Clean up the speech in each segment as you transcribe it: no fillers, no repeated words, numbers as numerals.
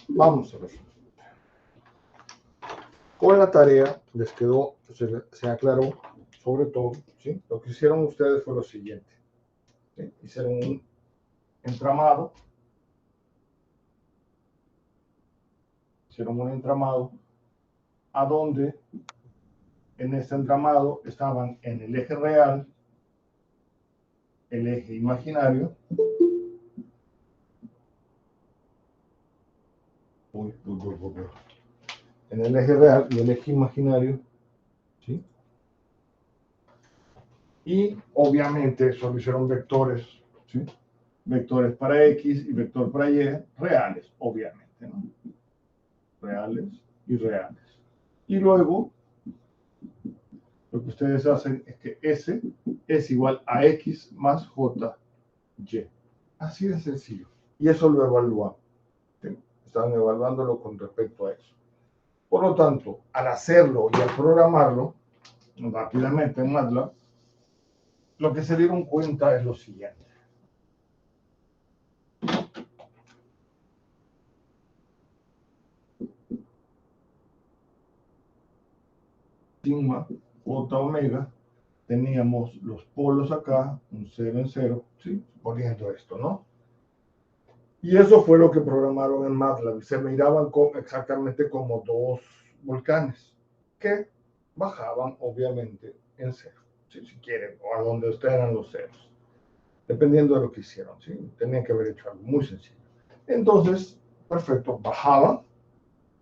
Vamos a ver. Con la tarea les quedó, se aclaró sobre todo, ¿sí? Lo que hicieron ustedes fue lo siguiente, ¿sí? Hicieron un entramado, a donde en este entramado estaban en el eje real, el eje imaginario, en el eje real y el eje imaginario, ¿sí? Y obviamente eso lo hicieron vectores, ¿sí? Vectores para X y vector para Y, reales, obviamente, ¿no? Reales y reales. Y luego, lo que ustedes hacen es que S es igual a X más JY. Así de sencillo. Y eso lo evalúan. ¿Sí? Están evaluándolo con respecto a eso. Por lo tanto, al hacerlo y al programarlo rápidamente en MATLAB, lo que se dieron cuenta es lo siguiente. Sigma, J, omega, teníamos los polos acá, un 0 en 0, ¿sí? Poniendo esto, ¿no? Y eso fue lo que programaron en MATLAB. Se miraban exactamente como dos volcanes que bajaban, obviamente, en cero, si quieren, o a donde eran los ceros, dependiendo de lo que hicieron, ¿sí? Tenían que haber hecho algo muy sencillo. Entonces, perfecto, bajaban,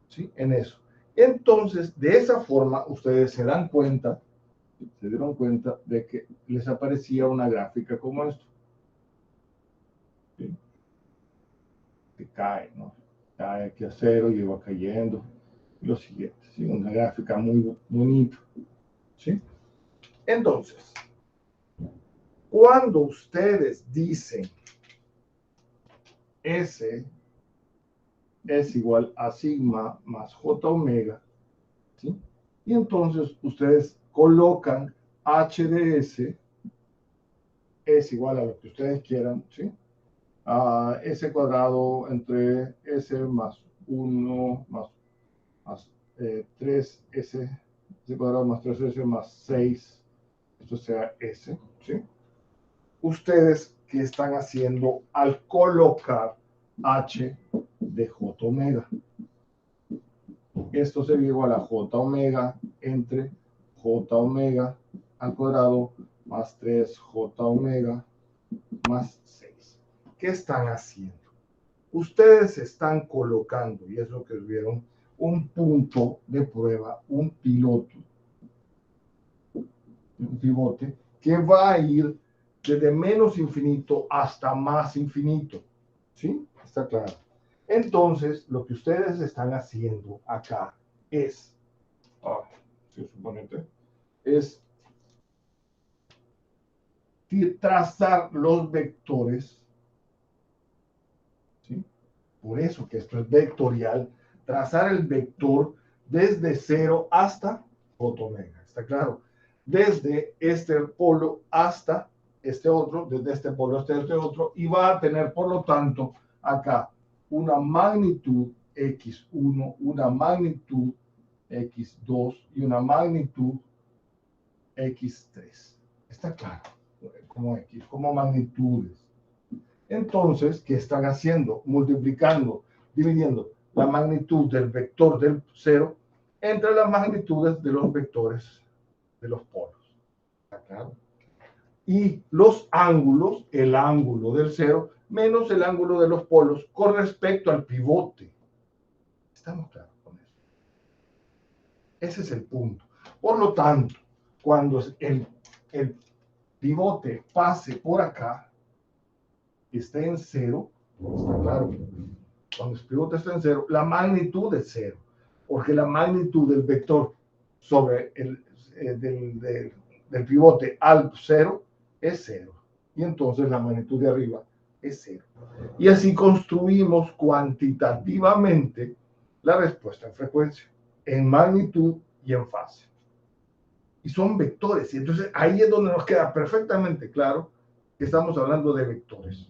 ¿sí? En eso. Entonces, de esa forma, ustedes se dieron cuenta de que les aparecía una gráfica como esto. ¿Sí? Que cae, ¿no? Cae aquí a cero y va cayendo. Y lo siguiente, ¿sí? Una gráfica muy bonita, ¿sí? Entonces, cuando ustedes dicen S es igual a sigma más J omega, ¿sí? Y entonces ustedes colocan H de S es igual a lo que ustedes quieran, ¿sí? A S cuadrado entre S más 1 más 3S, S cuadrado más 3S más 6, esto sea S, ¿sí? Ustedes, ¿qué están haciendo al colocar H de J omega? Esto sería igual a J omega entre J omega al cuadrado más 3J omega más 6. ¿Qué están haciendo? Ustedes están colocando, y es lo que vieron, un punto de prueba, un pivote, que va a ir desde menos infinito hasta más infinito. ¿Sí? Está claro. Entonces, lo que ustedes están haciendo acá es, es trazar los vectores, ¿sí? Por eso que esto es vectorial, trazar el vector desde 0 hasta J omega, ¿está claro? Desde este polo hasta este otro, desde este polo hasta este otro, y va a tener, por lo tanto, acá una magnitud x1, una magnitud x2 y una magnitud x3. ¿Está claro? Como magnitudes. Entonces, ¿qué están haciendo? Multiplicando, dividiendo la magnitud del vector del 0 entre las magnitudes de los vectores de los polos. ¿Está claro? Y los ángulos, el ángulo del 0 menos el ángulo de los polos con respecto al pivote. ¿Estamos claros con eso? Ese es el punto. Por lo tanto, cuando el pivote pase por acá, esté en 0, está claro. Cuando el pivote está en 0, la magnitud es 0, porque la magnitud del vector sobre del pivote al 0 es 0. Y entonces la magnitud de arriba es 0. Y así construimos cuantitativamente la respuesta en frecuencia, en magnitud y en fase. Y son vectores. Y entonces ahí es donde nos queda perfectamente claro que estamos hablando de vectores.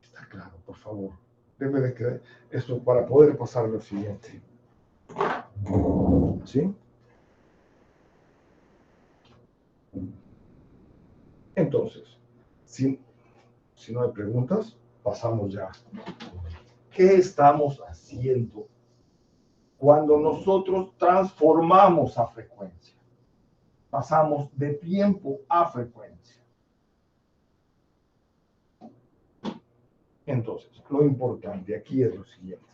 Está claro, por favor. debe de quedar esto para poder pasar a lo siguiente. ¿Sí? Entonces, si no hay preguntas, pasamos ya. ¿Qué estamos haciendo cuando nosotros transformamos a frecuencia? Pasamos de tiempo a frecuencia. Entonces, lo importante aquí es lo siguiente.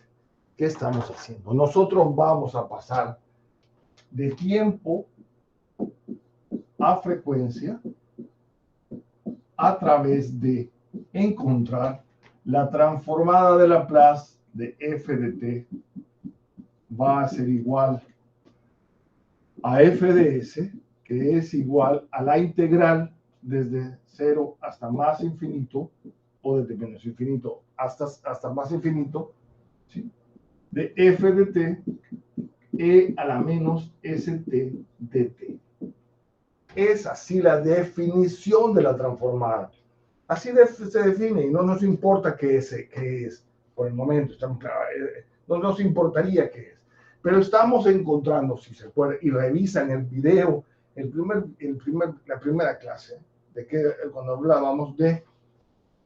¿Qué estamos haciendo? Nosotros vamos a pasar de tiempo a frecuencia a través de encontrar la transformada de Laplace de f de t va a ser igual a f de s, que es igual a la integral desde 0 hasta más infinito, o desde menos infinito hasta más infinito, ¿sí? De f de t e a la menos st de t. Es así la definición de la transformada. Así se define y no nos importa qué es por el momento. No nos importaría qué es. Pero estamos encontrando, si se puede, y revisan el video, la primera clase, de que cuando hablábamos de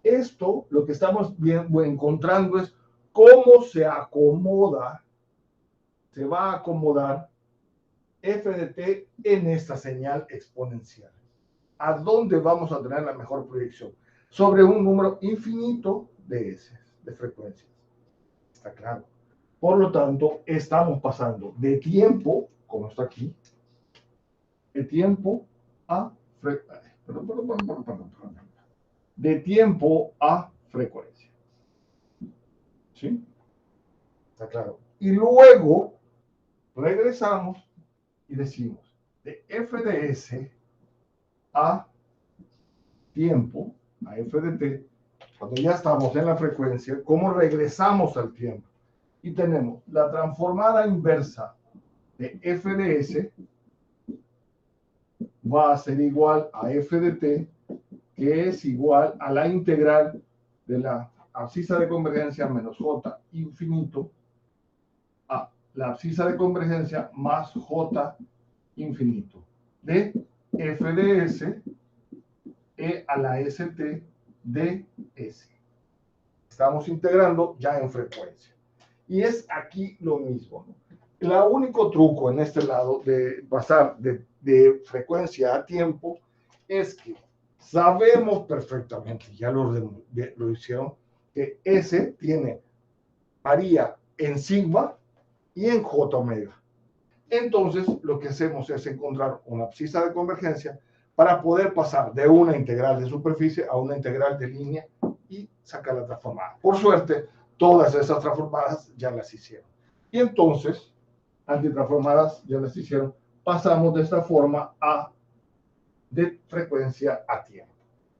esto, lo que estamos encontrando es cómo se acomoda, se va a acomodar f de t en esta señal exponencial. ¿A dónde vamos a tener la mejor proyección? Sobre un número infinito de S, de frecuencias. Está claro. Por lo tanto, estamos pasando de tiempo, como está aquí, de tiempo a frecuencia. ¿Sí? Está claro. Y luego regresamos y decimos de f de s a tiempo, a f de t, cuando ya estamos en la frecuencia, ¿cómo regresamos al tiempo? Y tenemos la transformada inversa de f de s va a ser igual a f de t, que es igual a la integral de la abscisa de convergencia menos j infinito a la abscisa de convergencia más j infinito de f de s e a la st de s. Estamos integrando ya en frecuencia. Y es aquí lo mismo, ¿no? El único truco en este lado de pasar de frecuencia a tiempo es que sabemos perfectamente, ya lo hicieron, que S varía en sigma y en j omega. Entonces, lo que hacemos es encontrar una abscisa de convergencia para poder pasar de una integral de superficie a una integral de línea y sacar la transformada. Por suerte, todas esas transformadas ya las hicieron. Y entonces, antitransformadas ya las hicieron, pasamos de esta forma de frecuencia a tiempo.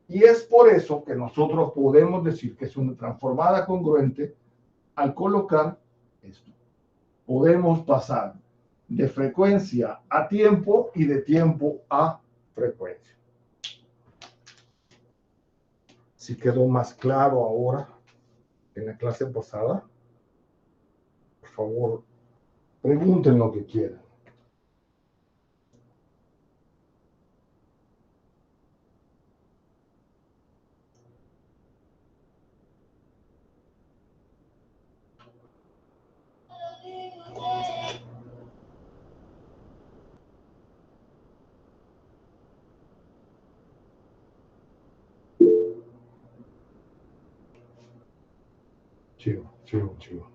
Y es por eso que nosotros podemos decir que es una transformada congruente al colocar esto. Podemos pasar de frecuencia a tiempo y de tiempo a frecuencia. Si quedó más claro ahora que en la clase pasada, por favor, pregunten lo que quieran. Chivo, chivo, chivo.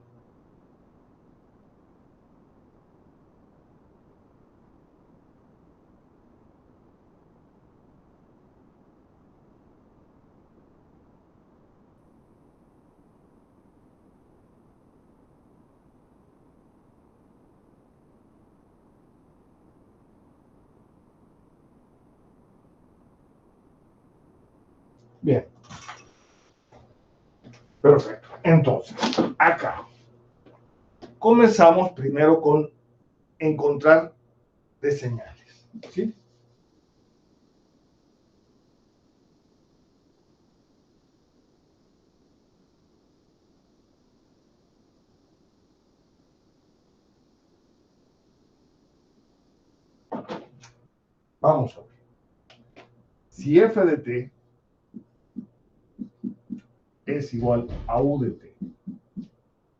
Bien. Perfecto. Entonces, acá comenzamos primero con encontrar de señales. ¿Sí? Vamos a ver. Si f de t es igual a u de t,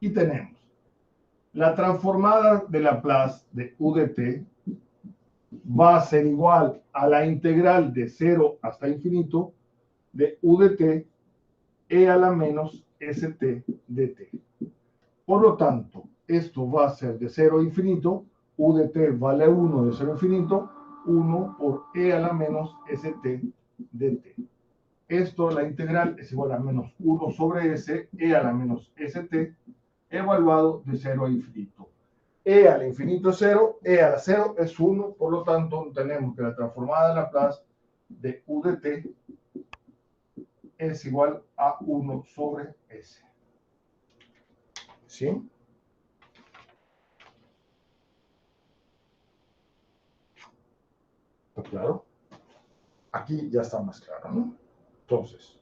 y tenemos la transformada de Laplace de u de t va a ser igual a la integral de 0 hasta infinito de u de t e a la menos st de t. Por lo tanto, esto va a ser de 0 a infinito, u de t vale 1 de 0 a infinito, 1 por e a la menos st de t. Esto, la integral, es igual a menos 1 sobre s, e a la menos st, evaluado de 0 a infinito. E al infinito es 0, e a la 0 es 1, por lo tanto, tenemos que la transformada de Laplace de u de t es igual a 1 sobre s. ¿Sí? ¿Está claro? Aquí ya está más claro, ¿no? Entonces,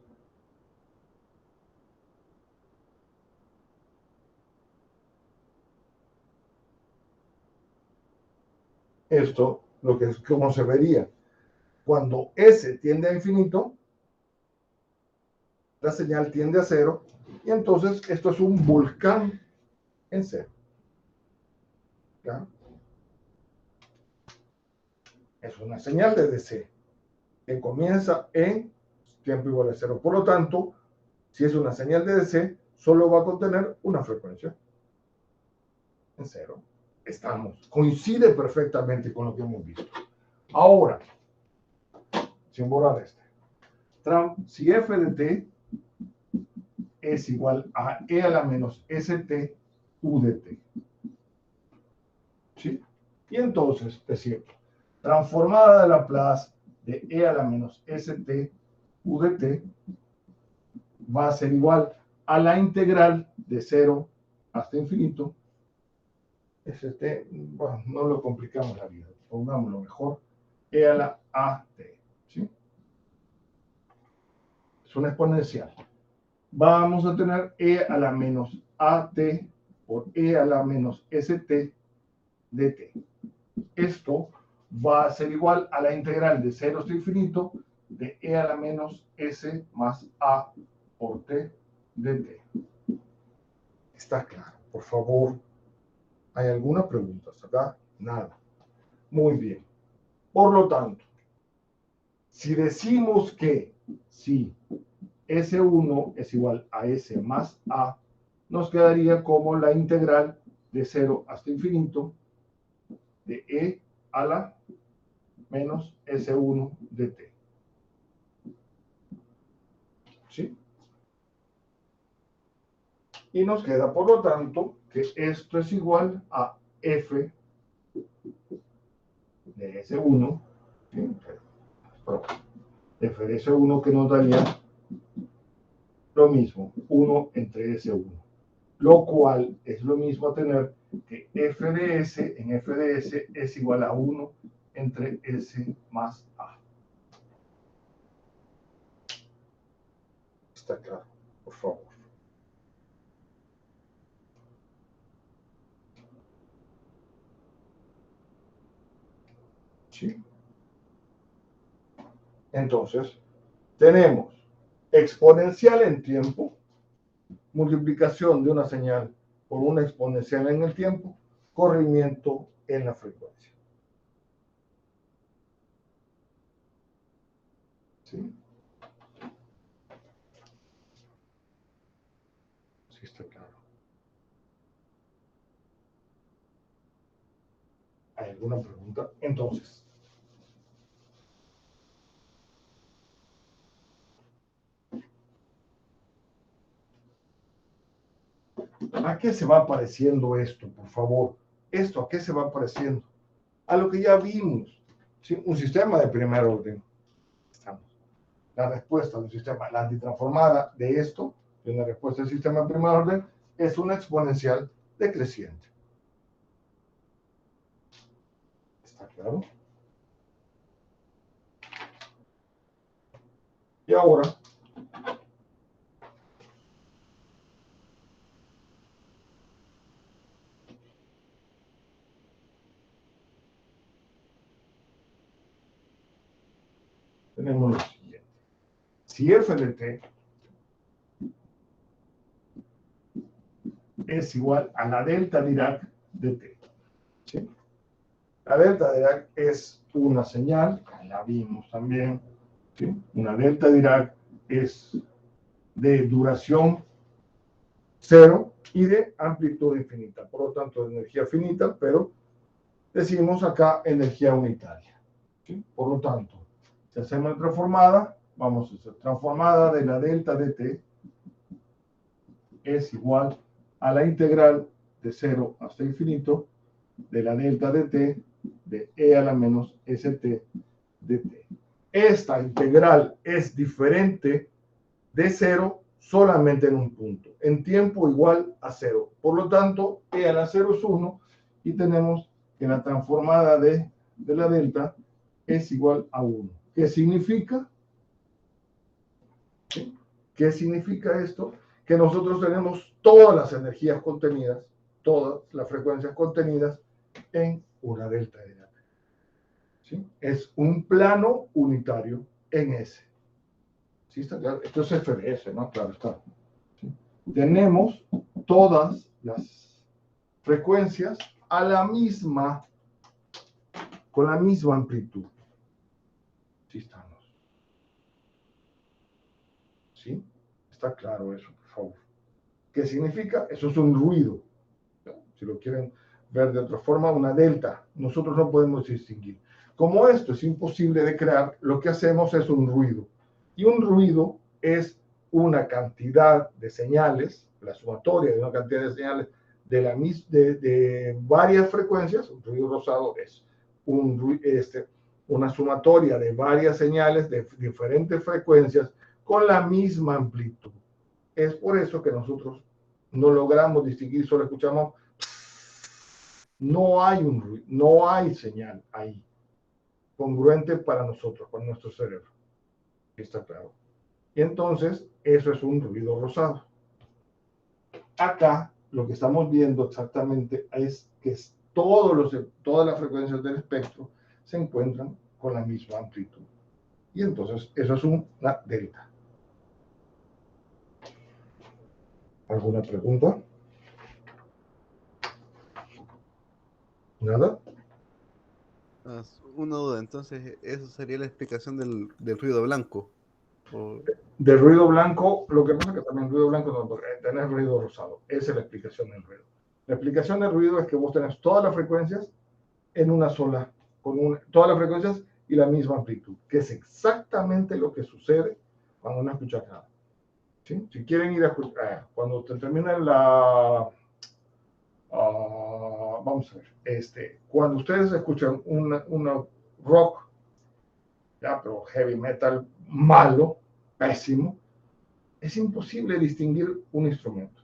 esto, lo que es como se vería, cuando s tiende a infinito, la señal tiende a 0, y entonces esto es un volcán en 0. ¿Ya? Es una señal de DC que comienza en tiempo igual a 0. Por lo tanto, si es una señal de DC, solo va a contener una frecuencia en 0. Estamos. Coincide perfectamente con lo que hemos visto. Ahora, sin borrar este. Si f de t es igual a e a la menos st u de t. ¿Sí? Y entonces, decir, transformada de Laplace de e a la menos st u de t va a ser igual a la integral de 0 hasta infinito. Bueno, no lo complicamos la vida, pongámoslo mejor, e a la at. ¿Sí? Es una exponencial. Vamos a tener e a la menos at por e a la menos st de t. Esto va a ser igual a la integral de 0 hasta infinito de e a la menos s más a por t de t. Está claro, por favor. ¿Hay alguna pregunta hasta acá? Nada. Muy bien. Por lo tanto, si decimos que si S1 es igual a S más A, nos quedaría como la integral de 0 hasta infinito de E a la menos S1 de T. ¿Sí? Y nos queda, por lo tanto, que esto es igual a F de S1, ¿sí? F de S1 que nos daría lo mismo, 1 entre S1. Lo cual es lo mismo a tener que f de s en f de s es igual a 1 entre s más a. Está claro, por favor. ¿Sí? Entonces, tenemos exponencial en tiempo, multiplicación de una señal por una exponencial en el tiempo, corrimiento en la frecuencia. ¿Sí? Sí, está claro. ¿Hay alguna pregunta? Entonces, ¿a qué se va pareciendo esto, por favor? ¿Esto a qué se va pareciendo? A lo que ya vimos. ¿Sí? Un sistema de primer orden. Estamos. La respuesta de un sistema, la antitransformada de esto, de una respuesta del sistema de primer orden, es una exponencial decreciente. ¿Está claro? Y ahora, tenemos lo siguiente. Si f de t es igual a la delta Dirac de t, ¿sí? La delta Dirac es una señal, la vimos también, ¿sí? Una delta Dirac es de duración cero y de amplitud infinita, por lo tanto de energía finita, pero decimos acá energía unitaria, ¿sí? Por lo tanto, si hacemos la transformada, vamos a hacer transformada de la delta de t es igual a la integral de 0 hasta infinito de la delta de t de e a la menos st de t. Esta integral es diferente de 0 solamente en un punto, en tiempo igual a 0. Por lo tanto, e a la 0 es 1 y tenemos que la transformada de la delta es igual a 1. ¿Qué significa? ¿Sí? ¿Qué significa esto? Que nosotros tenemos todas las energías contenidas, todas las frecuencias contenidas en una delta de Dirac. ¿Sí? Es un plano unitario en S. ¿Sí está claro? Esto es FDS, ¿no? Claro está. ¿Sí? Tenemos todas las frecuencias a la misma, con la misma amplitud. ¿Sí estamos? ¿Sí? Está claro eso, por favor. ¿Qué significa? Eso es un ruido. ¿No? Si lo quieren ver de otra forma, una delta. Nosotros no podemos distinguir. Como esto es imposible de crear, lo que hacemos es un ruido. Y un ruido es una cantidad de señales, la sumatoria de una cantidad de señales de varias frecuencias. Un ruido rosado es una sumatoria de varias señales de diferentes frecuencias con la misma amplitud. Es por eso que nosotros no logramos distinguir, solo escuchamos, no hay un ruido, no hay señal ahí congruente para nosotros, para nuestro cerebro. ¿Está claro? Y entonces, eso es un ruido rosado. Acá, lo que estamos viendo exactamente es que todas las frecuencias del espectro se encuentran con la misma amplitud. Y entonces, eso es una delta. ¿Alguna pregunta? ¿Nada? Una duda, entonces, ¿eso sería la explicación del ruido blanco? O... Del ruido blanco, lo que pasa es que también el ruido blanco no tener ruido rosado. Esa es la explicación del ruido. La explicación del ruido es que vos tenés todas las frecuencias en una sola, todas las frecuencias y la misma amplitud, que es exactamente lo que sucede cuando no escuchas nada. ¿Sí? Si quieren ir a escuchar, cuando te terminen vamos a ver, cuando ustedes escuchan una rock, ya, pero heavy metal malo, pésimo, es imposible distinguir un instrumento.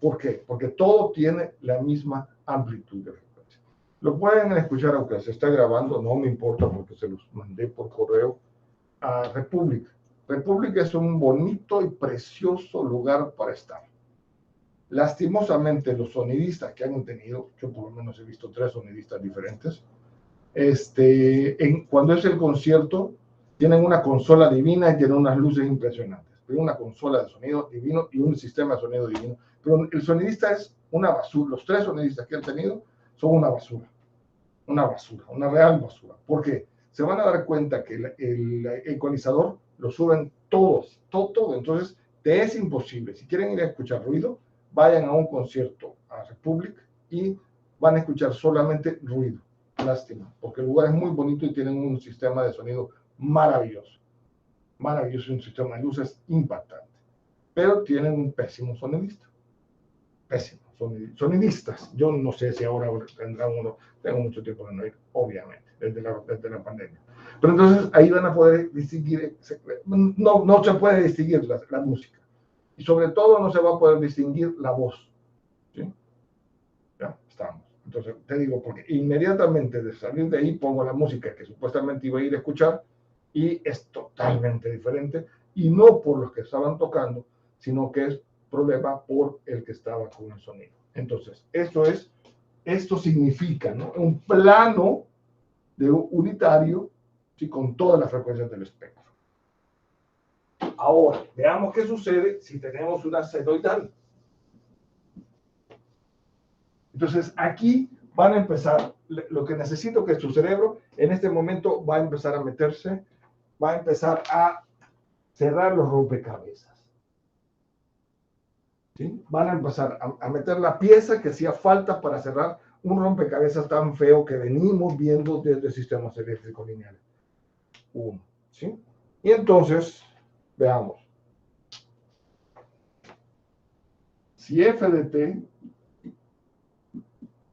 ¿Por qué? Porque todo tiene la misma amplitud de frecuencia. Lo pueden escuchar aunque se está grabando, no me importa porque se los mandé por correo a República. República es un bonito y precioso lugar para estar. Lastimosamente, los sonidistas que han tenido, yo por lo menos he visto 3 sonidistas diferentes, cuando es el concierto, tienen una consola divina y tienen unas luces impresionantes. Tienen una consola de sonido divino y un sistema de sonido divino. Pero el sonidista es una basura. Los 3 sonidistas que han tenido son una basura. Una real basura. ¿Por qué? Se van a dar cuenta que el ecualizador lo suben todos, todo. Entonces, te es imposible. Si quieren ir a escuchar ruido, vayan a un concierto a Republic y van a escuchar solamente ruido. Lástima, porque el lugar es muy bonito y tienen un sistema de sonido maravilloso. Maravilloso, un sistema de luces impactante. Pero tienen un pésimo sonidista. Pésimo. Sonidistas. Yo no sé si ahora tendrán uno. Tengo mucho tiempo de no ir, obviamente, desde la pandemia. Pero entonces ahí van a poder distinguir. No se puede distinguir la música. Y sobre todo no se va a poder distinguir la voz. ¿Sí? Ya, estamos. Entonces, te digo, porque inmediatamente de salir de ahí pongo la música que supuestamente iba a ir a escuchar y es totalmente diferente. Y no por los que estaban tocando, sino que es problema por el que estaba con el sonido. Entonces, esto significa, ¿no?, un plano unitario, ¿sí?, con todas las frecuencias del espectro. Ahora, veamos qué sucede si tenemos una senoidal. Entonces, aquí van a empezar, lo que necesito que tu cerebro en este momento va a empezar a meterse, va a empezar a cerrar los rompecabezas. ¿Sí? Van a empezar a meter la pieza que hacía falta para cerrar un rompecabezas tan feo que venimos viendo desde sistemas eléctricos lineales. Uno, ¿sí? Y entonces, veamos. Si f de t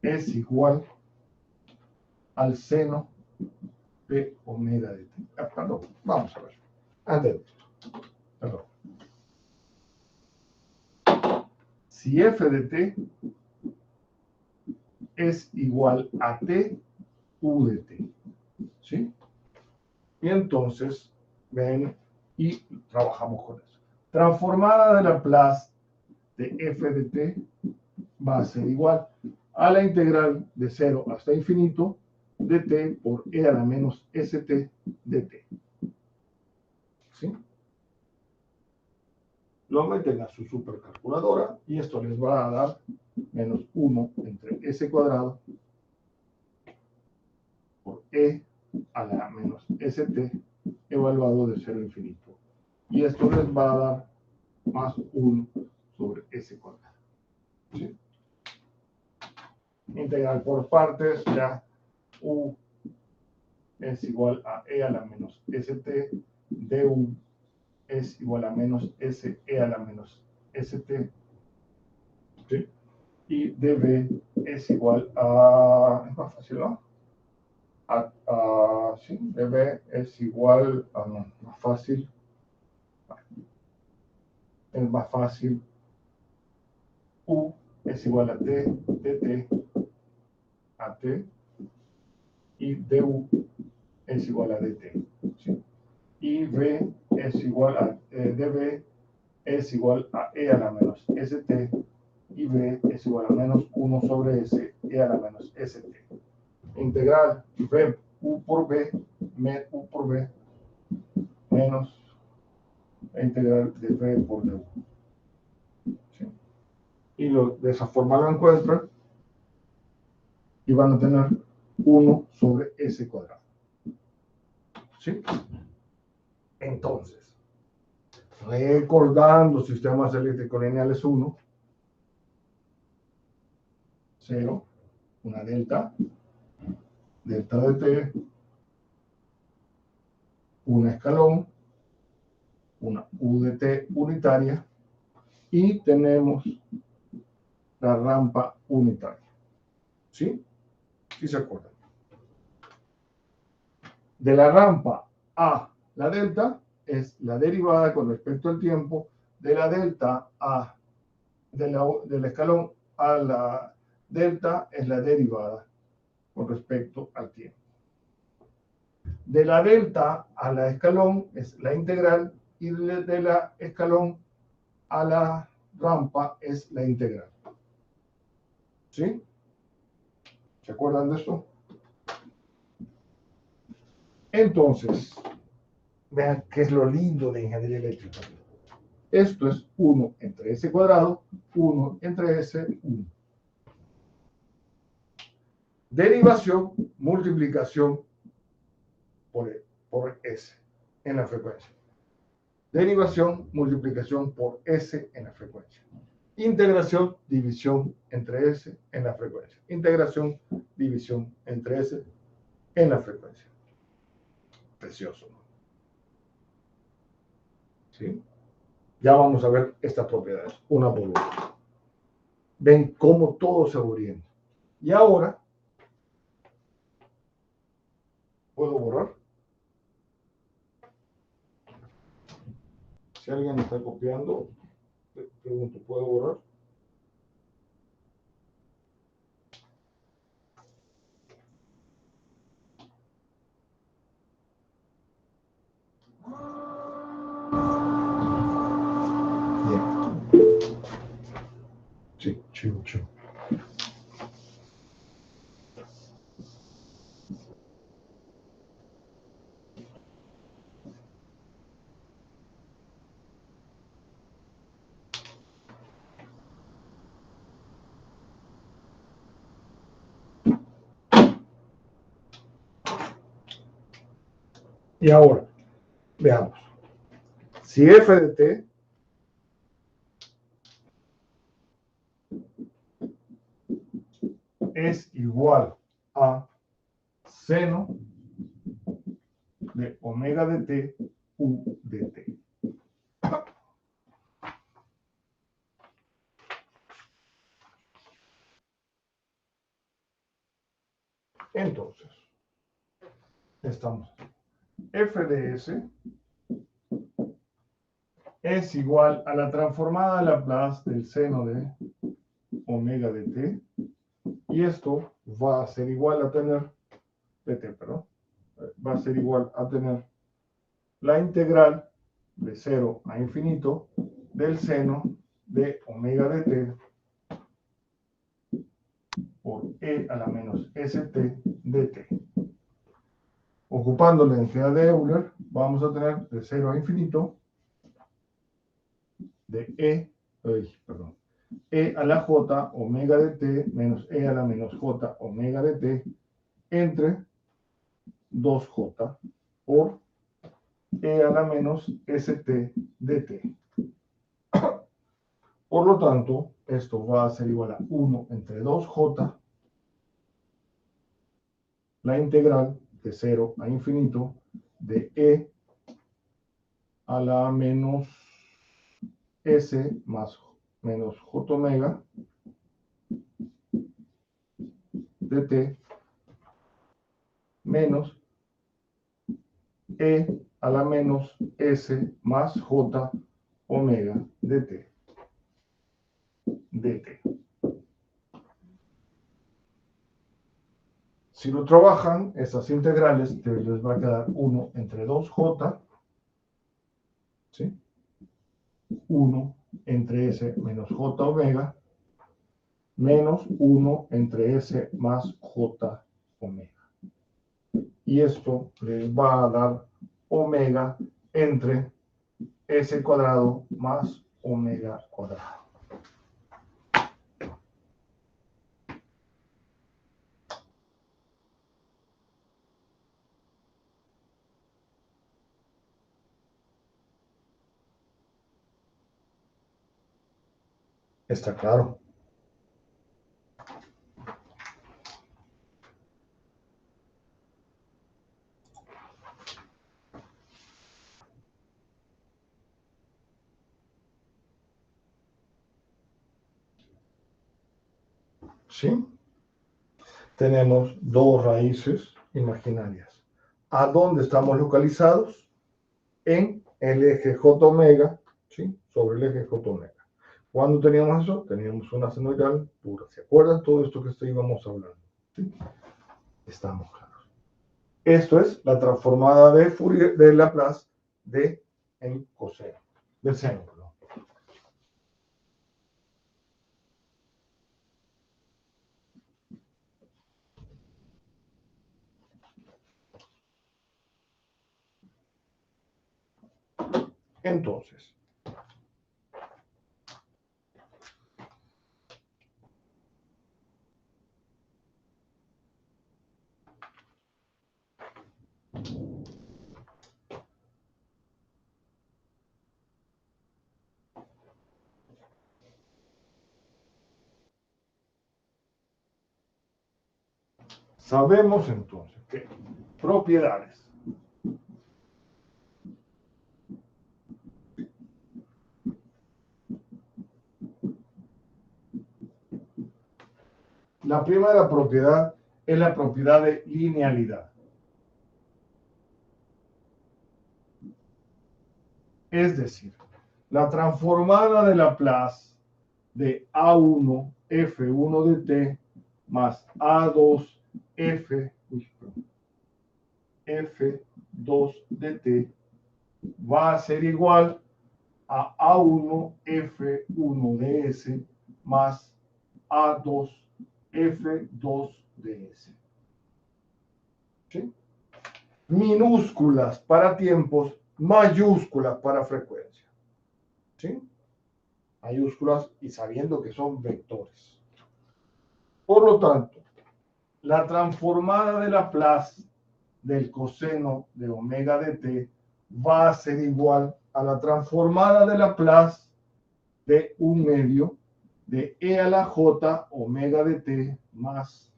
es igual al seno de omega de t. Perdón, vamos a ver. Antes de esto. Perdón. Si f de t es igual a t u de t. ¿Sí? Y entonces, ven y trabajamos con eso. Transformada de Laplace de f de t va a ser igual a la integral de 0 hasta infinito de t por e a la menos st de t. ¿Sí? Lo meten a su supercalculadora y esto les va a dar menos 1 entre s cuadrado por e a la menos st evaluado de 0 a infinito. Y esto les va a dar más 1 sobre s cuadrado. ¿Sí? Integral por partes, ya u es igual a e a la menos st, du es igual a menos s e a la menos st, ¿sí? Y db es igual a, es más fácil, ¿no? Sí, db es igual a, no, más fácil, es más fácil, u es igual a t, dt a t, y du es igual a dt, ¿sí? Y v es igual a, db es igual a e a la menos st, y b es igual a menos 1 sobre s, e a la menos st. Integral v u por b, u por b, menos la integral de v por du. ¿Sí? Y de esa forma lo encuentran y van a tener 1 sobre s cuadrado. ¿Sí? Entonces, recordando sistemas eléctricos lineales 1, 0, una delta de t, un escalón, una u de t unitaria, y tenemos la rampa unitaria. ¿Sí? ¿Sí se acuerdan? De la rampa a la delta es la derivada con respecto al tiempo de la delta a del escalón a la delta es la derivada con respecto al tiempo. De la delta a la escalón es la integral y de la escalón a la rampa es la integral. ¿Sí? ¿Se acuerdan de esto? Entonces, vean qué es lo lindo de ingeniería eléctrica. Esto es 1 entre s cuadrado, 1 entre s, 1. Derivación, multiplicación por s en la frecuencia. Derivación, multiplicación por s en la frecuencia. Integración, división entre s en la frecuencia. Integración, división entre s en la frecuencia. Precioso, ¿no? ¿Sí? Ya vamos a ver estas propiedades, una por una. Ven cómo todo se orienta. Y ahora, ¿puedo borrar? Si alguien me está copiando, pregunto, ¿puedo borrar? Bien. Sí, chivo, chivo. Y ahora, veamos. Si f de t es igual a seno de omega de t u de t. Entonces, estamos. F de S es igual a la transformada Laplace del seno de omega de t. Y esto va a ser igual a tener, de t, perdón, va a ser igual a tener la integral de 0 a infinito del seno de omega de t por e a la menos st de t. Ocupando la densidad de Euler, vamos a tener de 0 a infinito de e a la j omega de t menos e a la menos j omega de t entre 2j por e a la menos st de t. Por lo tanto, esto va a ser igual a 1 entre 2j, la integral de 0 a infinito de e a la menos s más menos j omega de t menos e a la menos s más j omega de t dt. Si lo trabajan, estas integrales les va a quedar 1 entre 2j, ¿sí? 1 entre s menos j omega, menos 1 entre s más j omega. Y esto les va a dar omega entre s cuadrado más omega cuadrado. ¿Está claro? ¿Sí? Tenemos dos raíces imaginarias. ¿A dónde estamos localizados? En el eje j omega, ¿sí? Sobre el eje j omega. ¿Cuándo teníamos eso? Teníamos una senoidal pura. ¿Se acuerdan todo esto que íbamos hablando? ¿Sí? Estamos claros. Esto es la transformada de Fourier de Laplace de el coseno, del seno, perdón. Entonces, sabemos entonces que propiedades la primera propiedad es la propiedad de linealidad. Es decir, la transformada de Laplace de A1 F1 de t más A2 F2 de t va a ser igual a A1 F1 de s más A2 F2 de s. ¿Sí? Minúsculas para tiempos, mayúsculas para frecuencia. ¿Sí? Mayúsculas y sabiendo que son vectores. Por lo tanto, la transformada de Laplace del coseno de omega de t va a ser igual a la transformada de Laplace de 1/2 de e a la j omega de t más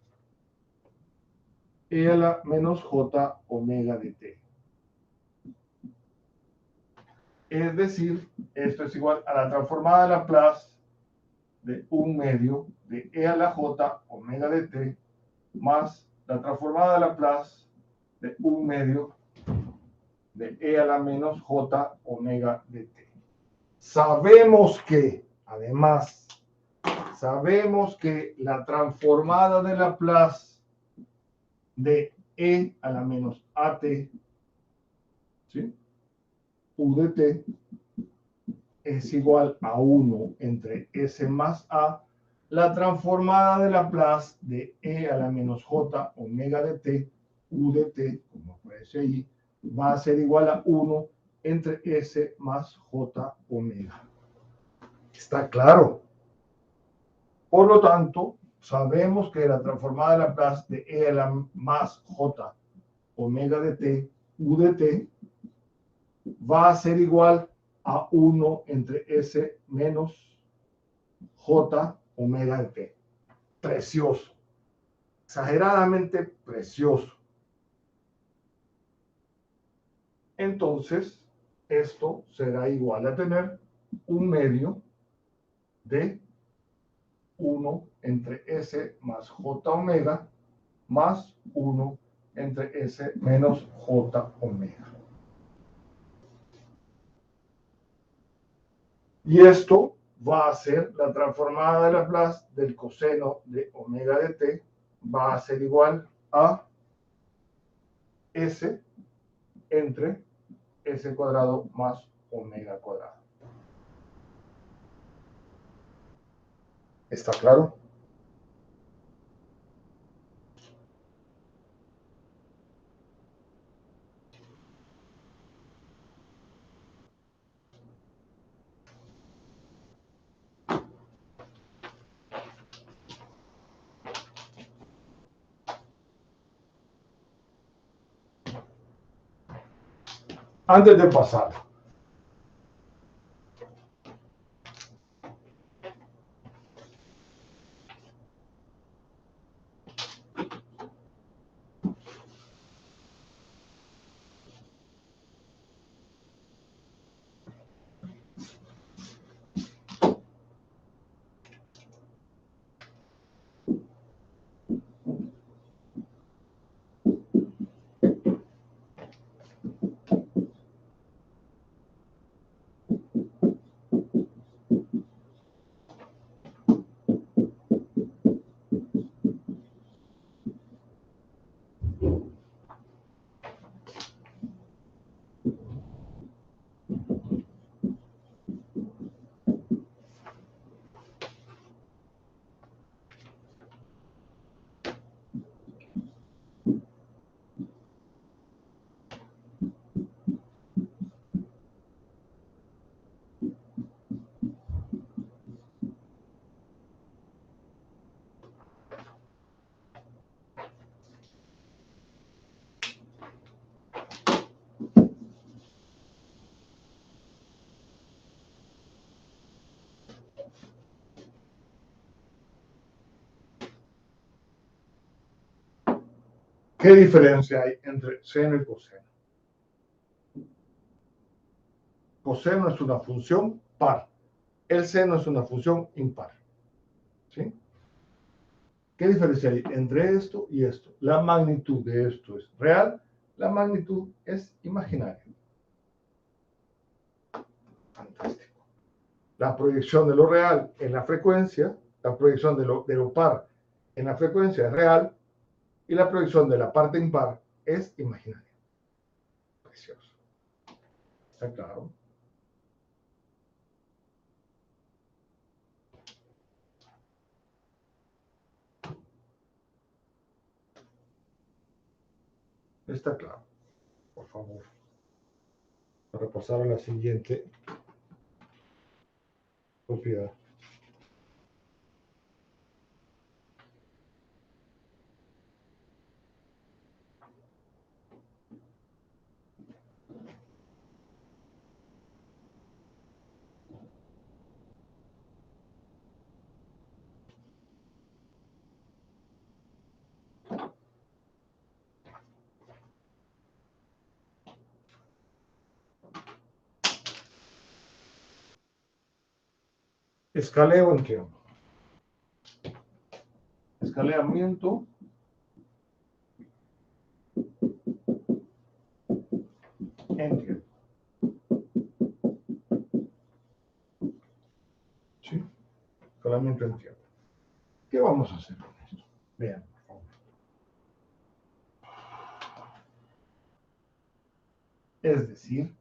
e a la menos j omega de t. Es decir, esto es igual a la transformada de Laplace de 1/2 de e a la j omega de t más la transformada de Laplace de 1/2 de e a la menos j omega de t. Sabemos que, además, sabemos que la transformada de Laplace de e a la menos at, ¿sí? U de t, es igual a 1 entre s más a, la transformada de Laplace de e a la menos j omega de t, u de t, como aparece ahí, va a ser igual a 1 entre s más j omega. ¿Está claro? Por lo tanto, sabemos que la transformada de Laplace de e a la más j omega de t, u de t, va a ser igual a 1 entre s menos j omega de t. Precioso. Exageradamente precioso. Entonces, esto será igual a tener 1/2 de 1 entre s más j omega más 1 entre s menos j omega. Y esto va a ser la transformada de Laplace del coseno de omega de t, va a ser igual a s entre s cuadrado más omega cuadrado. ¿Está claro? Antes de pasar, ¿qué diferencia hay entre seno y coseno? Coseno es una función par. El seno es una función impar. ¿Sí? ¿Qué diferencia hay entre esto y esto? La magnitud de esto es real, la magnitud es imaginaria. Fantástico. La proyección de lo real en la frecuencia, la proyección de lo par en la frecuencia es real y la proyección de la parte impar es imaginaria. Precioso. ¿Está claro? Está claro. Por favor. Para pasar a la siguiente propiedad. Escaleo en tiempo. Escaleamiento en tiempo. ¿Sí? Escalamiento en tiempo. ¿Qué vamos a hacer con esto? Vean, por favor. Es decir,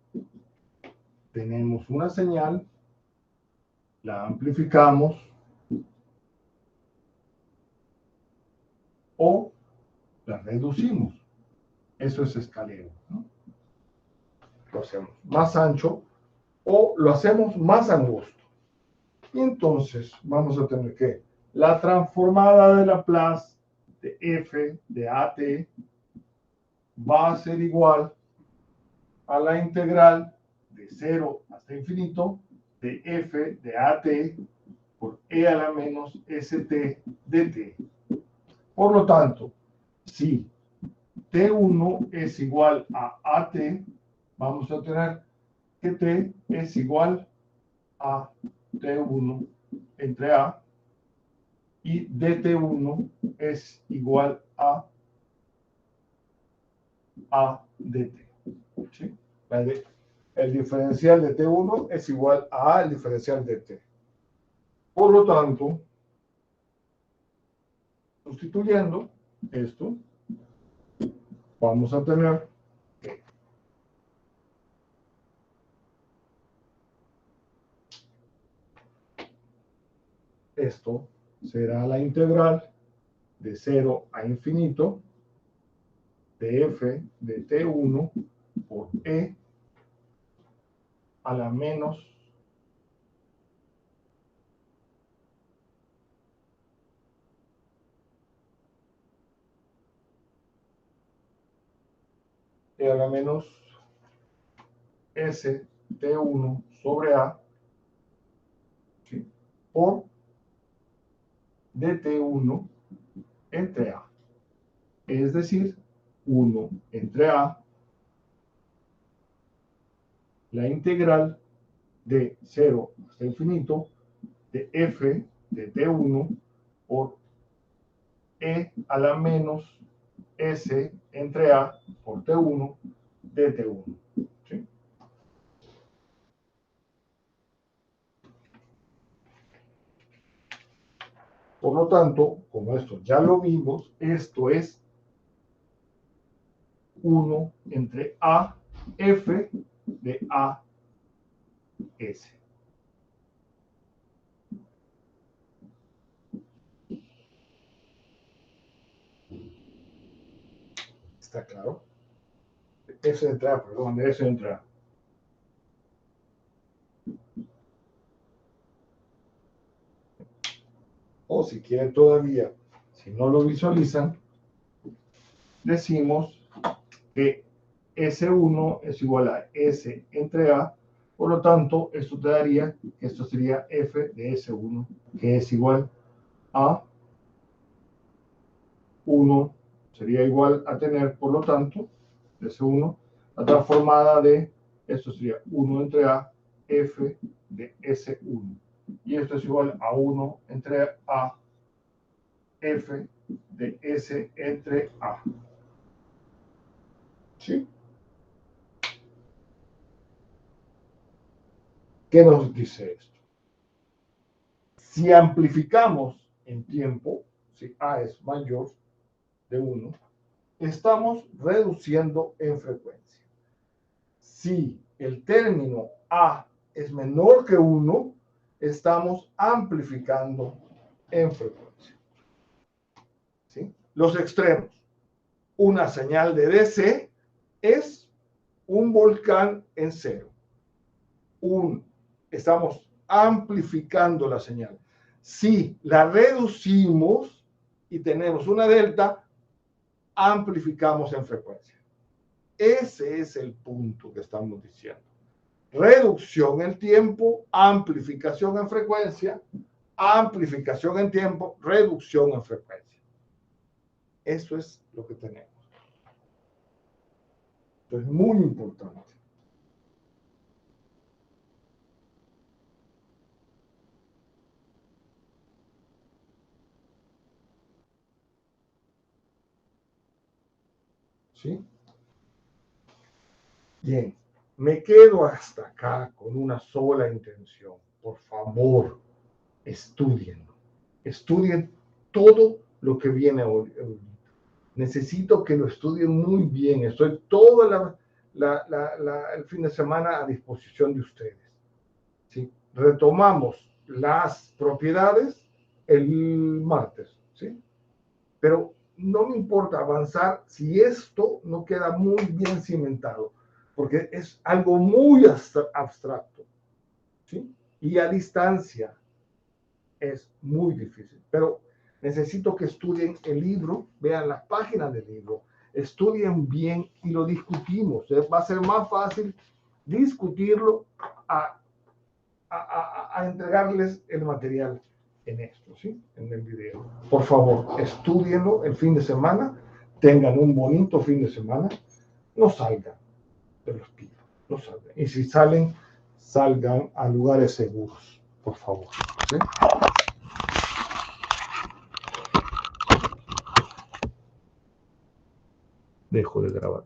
tenemos una señal, la amplificamos o la reducimos. Eso es escaleo, ¿no? Lo hacemos más ancho o lo hacemos más angosto. Y entonces vamos a tener que la transformada de Laplace de f de at va a ser igual a la integral de 0 hasta infinito de f de at por e a la menos st de t. Por lo tanto, si t1 es igual a at, vamos a tener que t es igual a t1 entre a y dt1 es igual a dt. ¿Sí? El diferencial de t1 es igual a el diferencial de t. Por lo tanto, sustituyendo esto, vamos a tener que esto será la integral de 0 a infinito de f de t1 por e a la menos e a la menos s t1 sobre a, ¿sí?, por dt1 entre a. Es decir, 1 entre a, la integral de 0 hasta infinito de f de t1 por e a la menos s entre a por t1 de t1. ¿Sí? Por lo tanto, como esto ya lo vimos, esto es 1 entre a f de a s. ¿Está claro? S entre a, perdón, de S entre a. O si quieren todavía, si no lo visualizan, decimos que S1 es igual a S entre A, por lo tanto, esto te daría, esto sería F de S1, que es igual a 1, sería igual a tener, por lo tanto, S1, la transformada de, esto sería 1 entre A, F de S1. Y esto es igual a 1 entre A, F de S entre A. ¿Sí? ¿Qué nos dice esto? Si amplificamos en tiempo, si A es mayor de 1, estamos reduciendo en frecuencia. Si el término A es menor que 1, estamos amplificando en frecuencia. ¿Sí? Los extremos. Una señal de DC es un volcán en cero. Estamos amplificando la señal. Si la reducimos y tenemos una delta, amplificamos en frecuencia. Ese es el punto que estamos diciendo. Reducción en tiempo, amplificación en frecuencia, amplificación en tiempo, reducción en frecuencia. Eso es lo que tenemos. Esto es muy importante. ¿Sí? Bien, me quedo hasta acá con una sola intención. Por favor, estudien. Estudien todo lo que viene hoy. Necesito que lo estudien muy bien. Estoy todo el fin de semana a disposición de ustedes. ¿Sí? Retomamos las propiedades el martes. ¿Sí? Pero no me importa avanzar si esto no queda muy bien cimentado, porque es algo muy abstracto. ¿Sí? Y a distancia es muy difícil. Pero necesito que estudien el libro, vean las páginas del libro, estudien bien y lo discutimos. Va a ser más fácil discutirlo a entregarles el material en esto, ¿sí? En el video. Por favor, estudienlo el fin de semana, tengan un bonito fin de semana, no salgan, te los pido, no salgan. Y si salen, salgan a lugares seguros, por favor, ¿sí? Dejo de grabar.